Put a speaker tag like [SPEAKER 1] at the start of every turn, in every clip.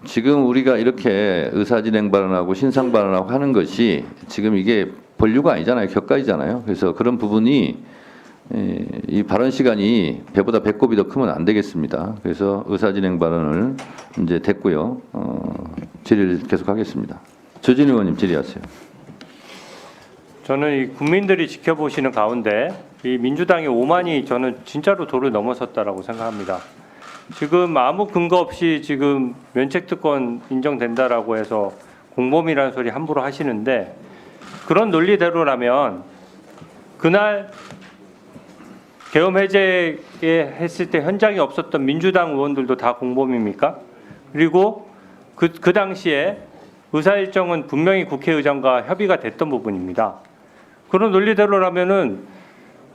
[SPEAKER 1] 지금 우리가 이렇게 의사진행 발언하고 신상 발언하고 하는 것이 지금 이게 본류가 아니잖아요. 격가이잖아요. 그래서 그런 부분이 이 발언 시간이 배보다 배꼽이 더 크면 안 되겠습니다. 그래서 의사진행 발언을 이제 됐고요. 질의를 계속하겠습니다. 조진 의원님 질의하세요.
[SPEAKER 2] 저는 이 국민들이 지켜보시는 가운데 이 민주당의 오만이 저는 진짜로 도를 넘어섰다라고 생각합니다. 지금 아무 근거 없이 지금 면책특권 인정된다라고 해서 공범이라는 소리 함부로 하시는데 그런 논리대로라면 그날 계엄 해제에 했을 때 현장에 없었던 민주당 의원들도 다 공범입니까? 그리고 그 당시에 의사 일정은 분명히 국회의장과 협의가 됐던 부분입니다. 그런 논리대로라면은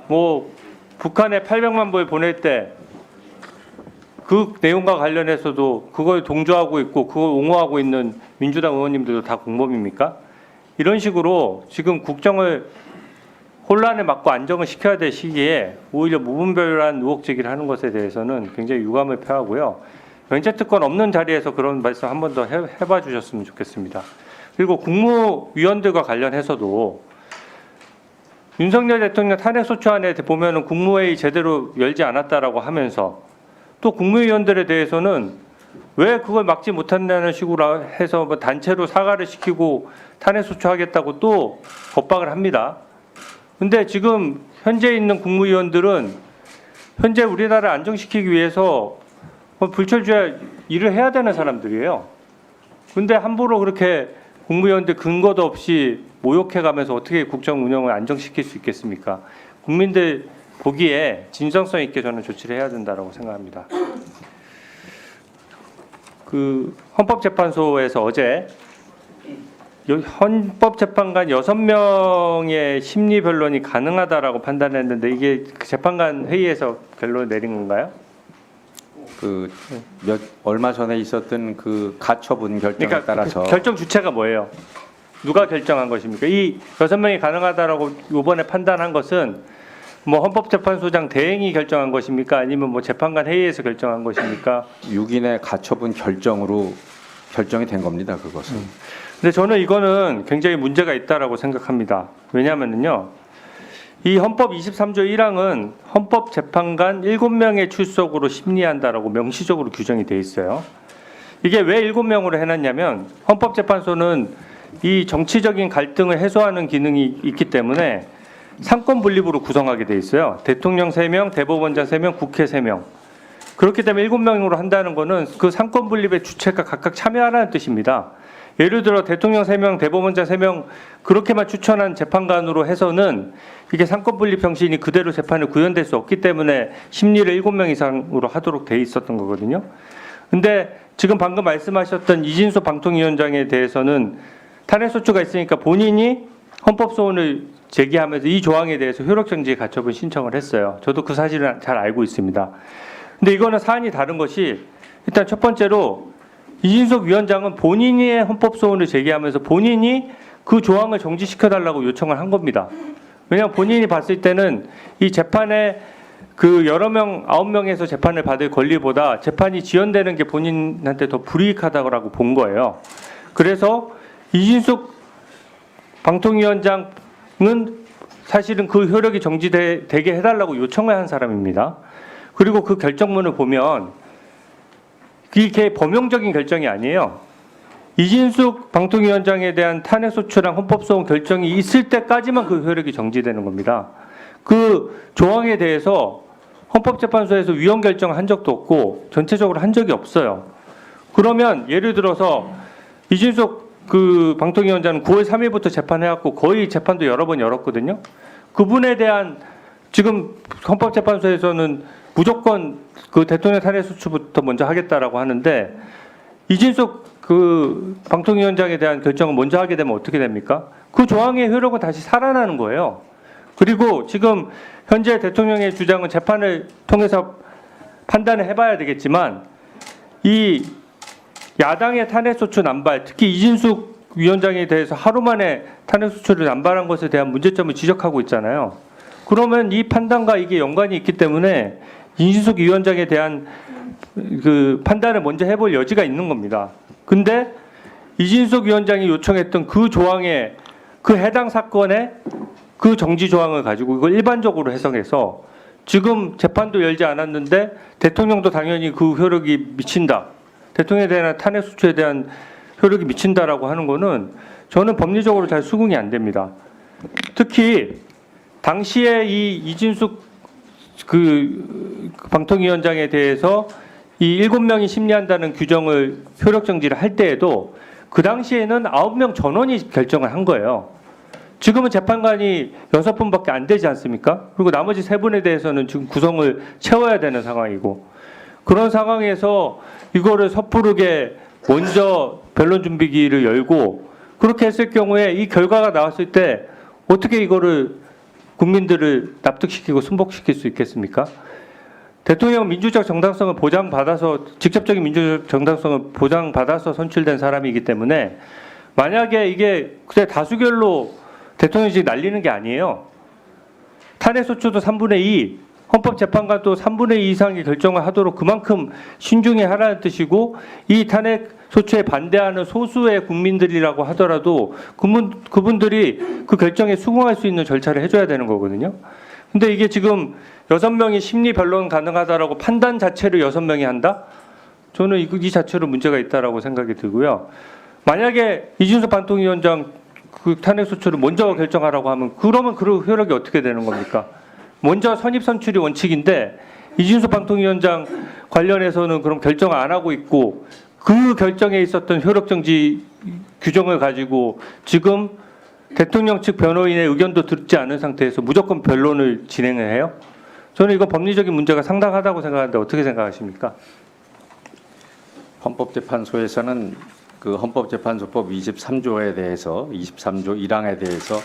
[SPEAKER 2] 뭐 북한에 800만 불 보낼 때 그 내용과 관련해서도 그걸 동조하고 있고 그걸 옹호하고 있는 민주당 의원님들도 다 공범입니까? 이런 식으로 지금 국정을 혼란에 막고 안정을 시켜야 될 시기에 오히려 무분별한 의혹 제기를 하는 것에 대해서는 굉장히 유감을 표하고요. 면책특권 없는 자리에서 그런 말씀 한 번 더 해봐 주셨으면 좋겠습니다. 그리고 국무위원들과 관련해서도 윤석열 대통령 탄핵소추안에 보면은 국무회의 제대로 열지 않았다라고 하면서 또 국무위원들에 대해서는 왜 그걸 막지 못한다는 식으로 해서 뭐 단체로 사과를 시키고 탄핵소추하겠다고 또 겁박을 합니다. 근데 지금 현재 있는 국무위원들은 현재 우리나라를 안정시키기 위해서 불철주야 일을 해야 되는 사람들이에요. 근데 함부로 그렇게 국무위원들 근거도 없이 모욕해가면서 어떻게 국정 운영을 안정시킬 수 있겠습니까? 국민들 보기에 진정성 있게 저는 조치를 해야 된다고 생각합니다. 그 헌법재판소에서 어제 헌법재판관 6명의 심리 변론이 가능하다라고 판단했는데 이게 재판관 회의에서 결론을 내린 건가요?
[SPEAKER 3] 얼마 전에 있었던 그 가처분 결정에 따라서
[SPEAKER 2] 결정 주체가 뭐예요? 누가 결정한 것입니까? 이 6명이 가능하다라고 이번에 판단한 것은 뭐 헌법재판소장 대행이 결정한 것입니까? 아니면 뭐 재판관 회의에서 결정한 것입니까?
[SPEAKER 3] 6인의 가처분 결정으로 결정이 된 겁니다. 그것은.
[SPEAKER 2] 근데 저는 이거는 굉장히 문제가 있다라고 생각합니다. 왜냐하면요, 이 헌법 23조 1항은 헌법재판관 7명의 출석으로 심리한다라고 명시적으로 규정이 돼 있어요. 이게 왜 7명으로 해놨냐면 헌법재판소는 이 정치적인 갈등을 해소하는 기능이 있기 때문에 상권 분립으로 구성하게 돼 있어요. 대통령 3명, 대법원장 3명, 국회 3명. 그렇기 때문에 7명으로 한다는 거는 그 상권 분립의 주체가 각각 참여하라는 뜻입니다. 예를 들어 대통령 3명, 대법원장 3명 그렇게만 추천한 재판관으로 해서는 이게 상권 분립 정신이 그대로 재판에 구현될 수 없기 때문에 심리를 7명 이상으로 하도록 돼 있었던 거거든요. 근데 지금 방금 말씀하셨던 이진수 방통위원장에 대해서는 탄핵소추가 있으니까 본인이 헌법소원을 제기하면서 이 조항에 대해서 효력정지에 가처분 신청을 했어요. 저도 그 사실을 잘 알고 있습니다. 근데 이거는 사안이 다른 것이 일단 첫 번째로 이진석 위원장은 본인의 헌법소원을 제기하면서 본인이 그 조항을 정지시켜달라고 요청을 한 겁니다. 왜냐하면 본인이 봤을 때는 이 재판에 그 여러 명, 9명에서 재판을 받을 권리보다 재판이 지연되는 게 본인한테 더 불이익하다고 본 거예요. 그래서 이진숙 방통위원장은 사실은 그 효력이 정지되게 해달라고 요청을 한 사람입니다. 그리고 그 결정문을 보면 이게 범용적인 결정이 아니에요. 이진숙 방통위원장에 대한 탄핵소추랑 헌법소원 결정이 있을 때까지만 그 효력이 정지되는 겁니다. 그 조항에 대해서 헌법재판소에서 위헌 결정한 적도 없고 전체적으로 한 적이 없어요. 그러면 예를 들어서 이진숙 그 방통위원장은 9월 3일부터 재판해왔고 거의 재판도 여러 번 열었거든요. 그분에 대한 지금 헌법재판소에서는 무조건 그 대통령 탄핵소추부터 먼저 하겠다라고 하는데 이진숙 그 방통위원장에 대한 결정을 먼저 하게 되면 어떻게 됩니까? 그 조항의 효력은 다시 살아나는 거예요. 그리고 지금 현재 대통령의 주장은 재판을 통해서 판단을 해봐야 되겠지만 이 야당의 탄핵소추 남발, 특히 이진숙 위원장에 대해서 하루 만에 탄핵소추를 남발한 것에 대한 문제점을 지적하고 있잖아요. 그러면 이 판단과 이게 연관이 있기 때문에 이진숙 위원장에 대한 그 판단을 먼저 해볼 여지가 있는 겁니다. 근데 이진숙 위원장이 요청했던 그 조항에 그 해당 사건의 그 정지 조항을 가지고 이걸 일반적으로 해석해서 지금 재판도 열지 않았는데 대통령도 당연히 그 효력이 미친다. 대통령에 대한 탄핵 소추에 대한 효력이 미친다라고 하는 거는 저는 법리적으로 잘 수긍이 안 됩니다. 특히 당시에 이 이진숙 그 방통위원장에 대해서 이 7명이 심리한다는 규정을 효력 정지를 할 때에도 그 당시에는 9명 전원이 결정을 한 거예요. 지금은 재판관이 6분밖에 안 되지 않습니까? 그리고 나머지 3분에 대해서는 지금 구성을 채워야 되는 상황이고 그런 상황에서 이거를 섣부르게 먼저 변론 준비기를 열고 그렇게 했을 경우에 이 결과가 나왔을 때 어떻게 이거를 국민들을 납득시키고 순복시킬 수 있겠습니까? 대통령 민주적 정당성을 보장받아서 직접적인 민주적 정당성을 보장받아서 선출된 사람이기 때문에 만약에 이게 그때 다수결로 대통령직 날리는 게 아니에요. 탄핵소추도 3분의 2, 헌법재판관도 3분의 2 이상의 결정을 하도록 그만큼 신중히 하라는 뜻이고 이 탄핵소추에 반대하는 소수의 국민들이라고 하더라도 그분들이 그 결정에 수긍할 수 있는 절차를 해줘야 되는 거거든요. 근데 이게 지금 6명이 심리 변론 가능하다라고 판단 자체를 6명이 한다? 저는 이 자체로 문제가 있다라고 생각이 들고요. 만약에 이준석 방통위원장 그 탄핵소추를 먼저 결정하라고 하면 그러면 그 효력이 어떻게 되는 겁니까? 먼저 선입 선출이 원칙인데 이준석 방통위원장 관련해서는 그럼 결정 안 하고 있고 그 결정에 있었던 효력정지 규정을 가지고 지금 대통령 측 변호인의 의견도 듣지 않은 상태에서 무조건 변론을 진행을 해요? 저는 이거 법리적인 문제가 상당하다고 생각하는데 어떻게 생각하십니까?
[SPEAKER 3] 헌법재판소에서는 그 헌법재판소법 23조에 대해서 23조 1항에 대해서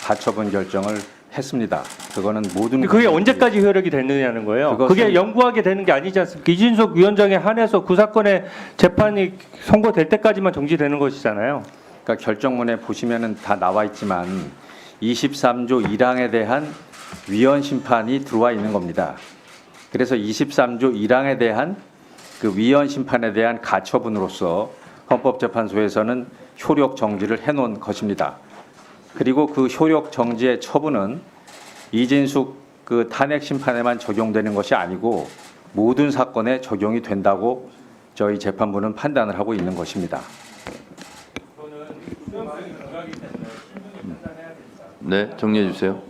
[SPEAKER 3] 가처분 결정을 했습니다. 그거는 모든
[SPEAKER 2] 근데 그게 언제까지 효력이 되느냐는 거예요. 그게 영구하게 되는 게 아니지 않습니까? 이진석 위원장에 한해서 그 사건의 재판이 선고될 때까지만 정지되는 것이잖아요.
[SPEAKER 3] 그러니까 결정문에 보시면은 다 나와 있지만 23조 1항에 대한 위헌 심판이 들어와 있는 겁니다. 그래서 23조 1항에 대한 그 위헌 심판에 대한 가처분으로서 헌법재판소에서는 효력 정지를 해놓은 것입니다. 그리고 그 효력 정지의 처분은 이진숙 그 탄핵 심판에만 적용되는 것이 아니고 모든 사건에 적용이 된다고 저희 재판부는 판단을 하고 있는 것입니다.
[SPEAKER 1] 네, 정리해 주세요.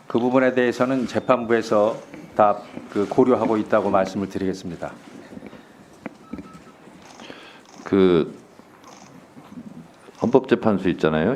[SPEAKER 3] 그 부분에 대해서는 재판부에서 다 그 고려하고 있다고 말씀을 드리겠습니다.
[SPEAKER 1] 그 헌법재판소 있잖아요.